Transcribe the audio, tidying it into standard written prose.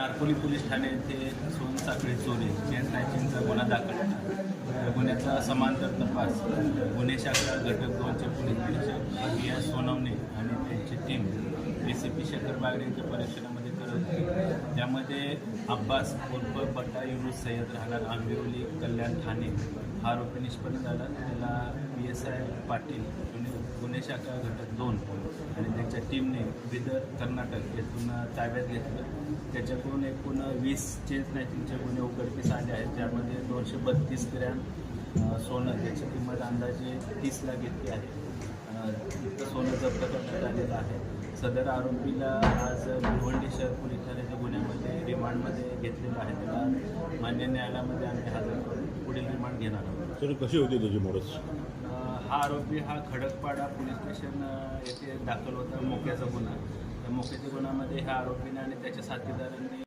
Narpoli police Thane येथे सोनसाखळी चोरी chain स्नॅचिंगचा गुन्हा दाखल आहे. गुन्ह्याचा समांतर तपास गुन्हे शाखा घटक 2चे पोलीस निरीक्षक अभिया सोनवणे आणि त्यांची टीम ACP शेखर बागडे यांच्या परीक्षणामध्ये करत होती. त्यामध्ये अब्बास उर्फ बट्टा युनुस सय्यद राहणार आंबिवली कल्याण ठाणे हा आरोपी निष्पन्न झाला. त्याला PSI पाटील गुन्हे शाखा घटक 2 आणि त्यांच्या टीमने बिदर कर्नाटक येथून ताब्यात घेतलं. त्याच्याकडून एकूण 20 चेन स्नॅचिंगचे गुन्हे उघडकीस आले आहेत. ज्यामध्ये 232 ग्रॅम सोनं ज्याची किंमत अंदाजे 30 लाख इतकी आहे इतकं सोनं जप्त करण्यात आलेलं आहे. सदर आरोपीला आज भिवंडी शहर पोलीस ठाण्याच्या गुन्ह्यामध्ये रिमांडमध्ये घेतलेलं आहे. त्याला मान्य न्यायालयामध्ये आम्ही हजर करून पुढील रिमांड घेणार आहोत. सर कशी होती त्याची मोडस? हा आरोपी हा खडकपाडा पोलीस स्टेशन येथे दाखल होता मोक्याचा गुन्हा. त्या मोक्याच्या गुन्ह्यामध्ये ह्या आरोपीने आणि त्याच्या साथीदारांनी